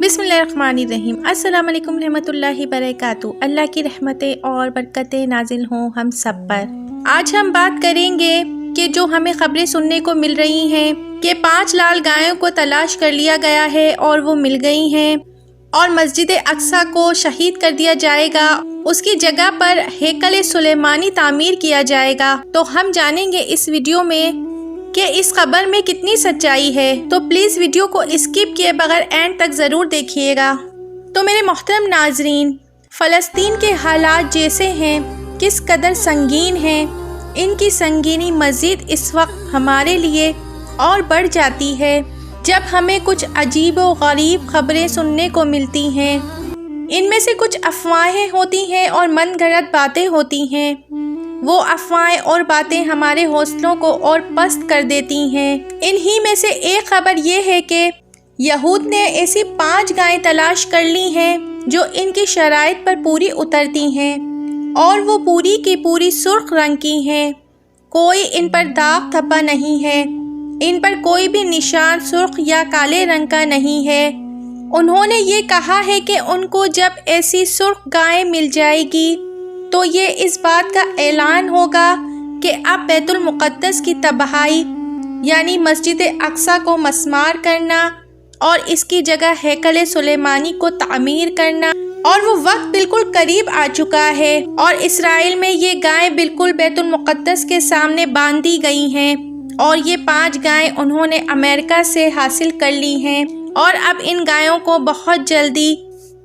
بسم اللہ الرحمن الرحیم۔ السلام علیکم رحمۃ اللہ وبرکاتہ۔ اللہ کی رحمتیں اور برکتیں نازل ہوں ہم سب پر۔ آج ہم بات کریں گے کہ جو ہمیں خبریں سننے کو مل رہی ہیں کہ 5 لال گایوں کو تلاش کر لیا گیا ہے اور وہ مل گئی ہیں، اور مسجد اقصیٰ کو شہید کر دیا جائے گا، اس کی جگہ پر ہیکل سلیمانی تعمیر کیا جائے گا۔ تو ہم جانیں گے اس ویڈیو میں کہ اس خبر میں کتنی سچائی ہے، تو پلیز ویڈیو کو اسکپ کیے بغیر اینڈ تک ضرور دیکھیے گا۔ تو میرے محترم ناظرین، فلسطین کے حالات جیسے ہیں، کس قدر سنگین ہیں، ان کی سنگینی مزید اس وقت ہمارے لیے اور بڑھ جاتی ہے جب ہمیں کچھ عجیب و غریب خبریں سننے کو ملتی ہیں۔ ان میں سے کچھ افواہیں ہوتی ہیں اور من گھڑت باتیں ہوتی ہیں۔ وہ افواہیں اور باتیں ہمارے حوصلوں کو اور پست کر دیتی ہیں۔ انہی میں سے ایک خبر یہ ہے کہ یہود نے ایسی 5 گائیں تلاش کر لی ہیں جو ان کی شرائط پر پوری اترتی ہیں، اور وہ پوری کی پوری سرخ رنگ کی ہیں۔ کوئی ان پر داغ دھبا نہیں ہے، ان پر کوئی بھی نشان سرخ یا کالے رنگ کا نہیں ہے۔ انہوں نے یہ کہا ہے کہ ان کو جب ایسی سرخ گائیں مل جائے گی تو یہ اس بات کا اعلان ہوگا کہ اب بیت المقدس کی تباہی یعنی مسجد اقصیٰ کو مسمار کرنا اور اس کی جگہ ہیکل سلیمانی کو تعمیر کرنا، اور وہ وقت بالکل قریب آ چکا ہے، اور اسرائیل میں یہ گائیں بالکل بیت المقدس کے سامنے باندھی گئی ہیں، اور یہ 5 گائیں انہوں نے امریکہ سے حاصل کر لی ہیں، اور اب ان گایوں کو بہت جلدی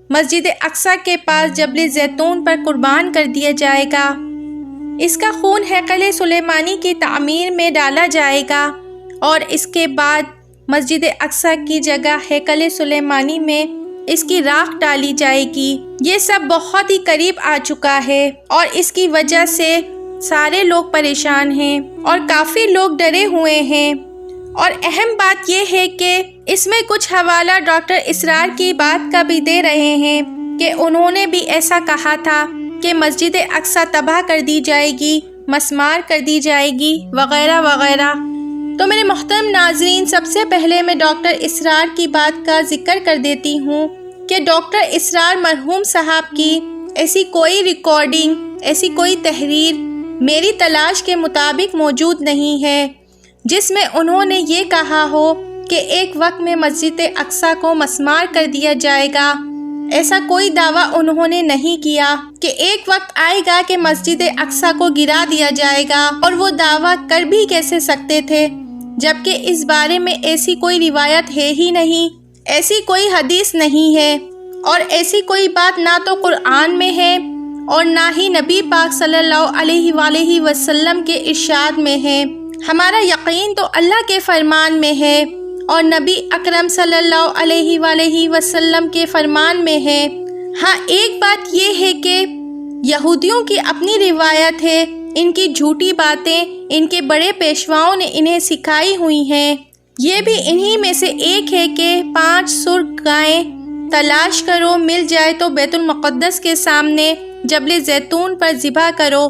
مسجد اقصیٰ کے پاس جبل زیتون پر قربان کر دیا جائے گا۔ اس کا خون ہیکل سلیمانی کی تعمیر میں ڈالا جائے گا، اور اس کے بعد مسجد اقصیٰ کی جگہ ہیکل سلیمانی میں اس کی راکھ ڈالی جائے گی۔ یہ سب بہت ہی قریب آ چکا ہے، اور اس کی وجہ سے سارے لوگ پریشان ہیں اور کافی لوگ ڈرے ہوئے ہیں۔ اور اہم بات یہ ہے کہ اس میں کچھ حوالہ ڈاکٹر اسرار کی بات کا بھی دے رہے ہیں کہ انہوں نے بھی ایسا کہا تھا کہ مسجد اقصیٰ تباہ کر دی جائے گی، مسمار کر دی جائے گی، وغیرہ وغیرہ۔ تو میرے محترم ناظرین، سب سے پہلے میں ڈاکٹر اسرار کی بات کا ذکر کر دیتی ہوں کہ ڈاکٹر اسرار مرحوم صاحب کی ایسی کوئی ریکارڈنگ، ایسی کوئی تحریر میری تلاش کے مطابق موجود نہیں ہے جس میں انہوں نے یہ کہا ہو کہ ایک وقت میں مسجد اقصیٰ کو مسمار کر دیا جائے گا۔ ایسا کوئی دعویٰ انہوں نے نہیں کیا کہ ایک وقت آئے گا کہ مسجد اقصیٰ کو گرا دیا جائے گا، اور وہ دعویٰ کر بھی کیسے سکتے تھے جبکہ اس بارے میں ایسی کوئی روایت ہے ہی نہیں، ایسی کوئی حدیث نہیں ہے، اور ایسی کوئی بات نہ تو قرآن میں ہے اور نہ ہی نبی پاک صلی اللہ علیہ وآلہ وسلم کے ارشاد میں ہے۔ ہمارا یقین تو اللہ کے فرمان میں ہے اور نبی اکرم صلی اللہ علیہ وآلہ وسلم کے فرمان میں ہے۔ ہاں، ایک بات یہ ہے کہ یہودیوں کی اپنی روایت ہے، ان کی جھوٹی باتیں ان کے بڑے پیشواؤں نے انہیں سکھائی ہوئی ہیں۔ یہ بھی انہی میں سے ایک ہے کہ 5 سرخ گائیں تلاش کرو، مل جائے تو بیت المقدس کے سامنے جبل زیتون پر ذبح کرو،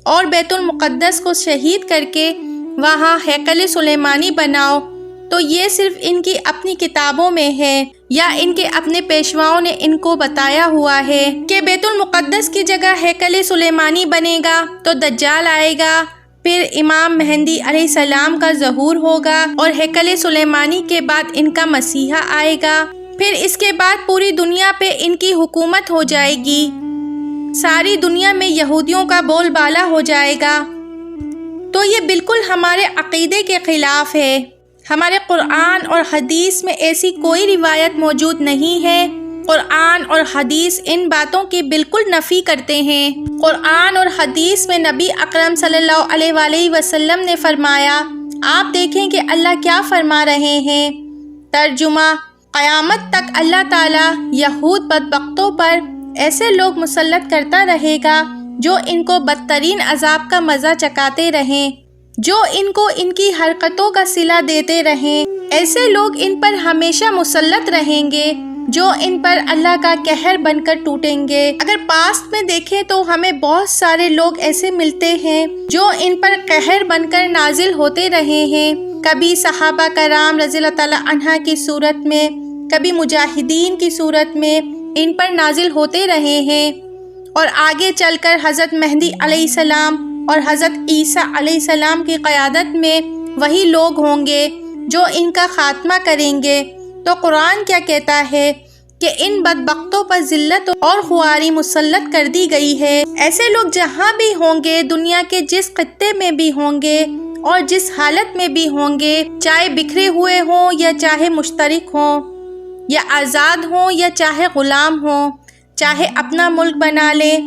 اور بیت المقدس کو شہید کر کے وہاں ہیکل سلیمانی بناؤ۔ تو یہ صرف ان کی اپنی کتابوں میں ہے یا ان کے اپنے پیشواؤں نے ان کو بتایا ہوا ہے کہ بیت المقدس کی جگہ ہیکل سلیمانی بنے گا تو دجال آئے گا، پھر امام مہدی علیہ السلام کا ظہور ہوگا، اور ہیکل سلیمانی کے بعد ان کا مسیحا آئے گا، پھر اس کے بعد پوری دنیا پہ ان کی حکومت ہو جائے گی، ساری دنیا میں یہودیوں کا بول بالا ہو جائے گا۔ تو یہ بالکل ہمارے عقیدے کے خلاف ہے۔ ہمارے قرآن اور حدیث میں ایسی کوئی روایت موجود نہیں ہے۔ قرآن اور حدیث ان باتوں کی بالکل نفی کرتے ہیں۔ قرآن اور حدیث میں نبی اکرم صلی اللہ علیہ وآلہ وسلم نے فرمایا، آپ دیکھیں کہ اللہ کیا فرما رہے ہیں۔ ترجمہ: قیامت تک اللہ تعالیٰ یہود بدبختوں پر ایسے لوگ مسلط کرتا رہے گا جو ان کو بدترین عذاب کا مزہ چکاتے رہیں، جو ان کو ان کی حرکتوں کا صلہ دیتے رہیں۔ ایسے لوگ ان پر ہمیشہ مسلط رہیں گے جو ان پر اللہ کا قہر بن کر ٹوٹیں گے۔ اگر پاسٹ میں دیکھیں تو ہمیں بہت سارے لوگ ایسے ملتے ہیں جو ان پر قہر بن کر نازل ہوتے رہے ہیں، کبھی صحابہ کرام رضی اللہ تعالیٰ عنہ کی صورت میں، کبھی مجاہدین کی صورت میں ان پر نازل ہوتے رہے ہیں، اور آگے چل کر حضرت مہدی علیہ السلام اور حضرت عیسیٰ علیہ السلام کی قیادت میں وہی لوگ ہوں گے جو ان کا خاتمہ کریں گے۔ تو قرآن کیا کہتا ہے کہ ان بدبختوں پر ذلت اور خواری مسلط کر دی گئی ہے۔ ایسے لوگ جہاں بھی ہوں گے، دنیا کے جس خطے میں بھی ہوں گے اور جس حالت میں بھی ہوں گے، چاہے بکھرے ہوئے ہوں یا چاہے مشترک ہوں، یا آزاد ہوں یا چاہے غلام ہوں، چاہے اپنا ملک بنا لیں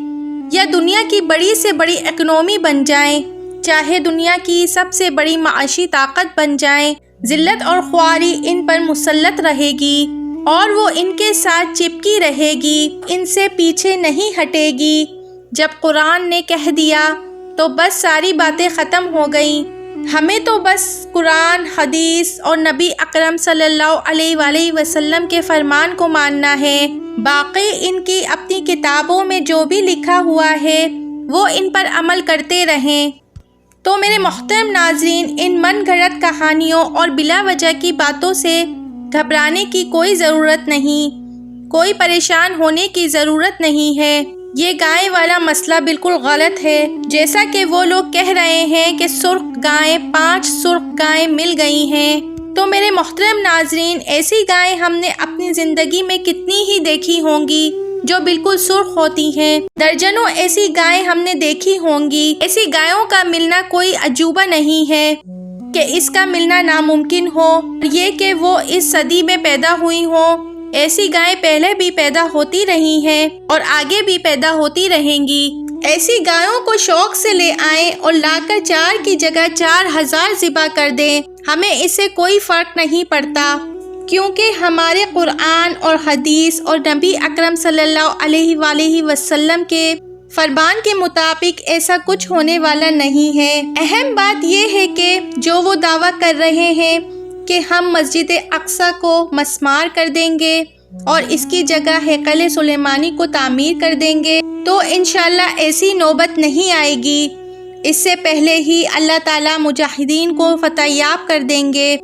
یا دنیا کی بڑی سے بڑی اکنومی بن جائیں، چاہے دنیا کی سب سے بڑی معاشی طاقت بن جائیں، ذلت اور خواری ان پر مسلط رہے گی اور وہ ان کے ساتھ چپکی رہے گی، ان سے پیچھے نہیں ہٹے گی۔ جب قرآن نے کہہ دیا تو بس ساری باتیں ختم ہو گئیں۔ ہمیں تو بس قرآن، حدیث اور نبی اکرم صلی اللہ علیہ وآلہ وسلم کے فرمان کو ماننا ہے، باقی ان کی اپنی کتابوں میں جو بھی لکھا ہوا ہے وہ ان پر عمل کرتے رہیں۔ تو میرے محترم ناظرین، ان من گھڑت کہانیوں اور بلا وجہ کی باتوں سے گھبرانے کی کوئی ضرورت نہیں، کوئی پریشان ہونے کی ضرورت نہیں ہے۔ یہ گائے والا مسئلہ بالکل غلط ہے، جیسا کہ وہ لوگ کہہ رہے ہیں کہ سرخ گائیں 5 سرخ گائیں مل گئی ہیں۔ تو میرے محترم ناظرین، ایسی گائیں ہم نے اپنی زندگی میں کتنی ہی دیکھی ہوں گی جو بالکل سرخ ہوتی ہیں، درجنوں ایسی گائیں ہم نے دیکھی ہوں گی۔ ایسی گایوں کا ملنا کوئی عجوبہ نہیں ہے کہ اس کا ملنا ناممکن ہو، یہ کہ وہ اس صدی میں پیدا ہوئی ہوں۔ ایسی گائیں پہلے بھی پیدا ہوتی رہی ہیں اور آگے بھی پیدا ہوتی رہیں گی۔ ایسی گایوں کو شوق سے لے آئیں اور لا کر 4 کی جگہ 4000 ذبح کر دیں، ہمیں اس سے کوئی فرق نہیں پڑتا، کیونکہ ہمارے قرآن اور حدیث اور نبی اکرم صلی اللہ علیہ وآلہ وسلم کے فرمان کے مطابق ایسا کچھ ہونے والا نہیں ہے۔ اہم بات یہ ہے کہ جو وہ دعویٰ کر رہے ہیں کہ ہم مسجد اقصی کو مسمار کر دیں گے اور اس کی جگہ ہیکل سلیمانی کو تعمیر کر دیں گے، تو انشاءاللہ ایسی نوبت نہیں آئے گی۔ اس سے پہلے ہی اللہ تعالیٰ مجاہدین کو فتح یاب کر دیں گے۔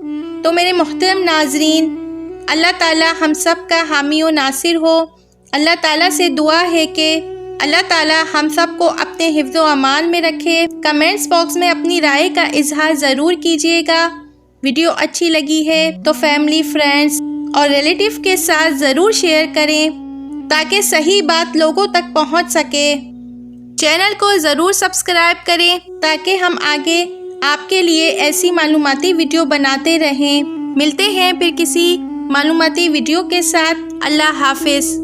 تو میرے محترم ناظرین، اللہ تعالیٰ ہم سب کا حامی و ناصر ہو۔ اللہ تعالیٰ سے دعا ہے کہ اللہ تعالیٰ ہم سب کو اپنے حفظ و امان میں رکھے۔ کمنٹس باکس میں اپنی رائے کا اظہار ضرور کیجیے گا۔ ویڈیو اچھی لگی ہے تو فیملی، فرینڈز اور ریلیٹیو کے ساتھ ضرور شیئر کریں تاکہ صحیح بات لوگوں تک پہنچ سکے۔ چینل کو ضرور سبسکرائب کریں تاکہ ہم آگے آپ کے لیے ایسی معلوماتی ویڈیو بناتے رہیں۔ ملتے ہیں پھر کسی معلوماتی ویڈیو کے ساتھ۔ اللہ حافظ۔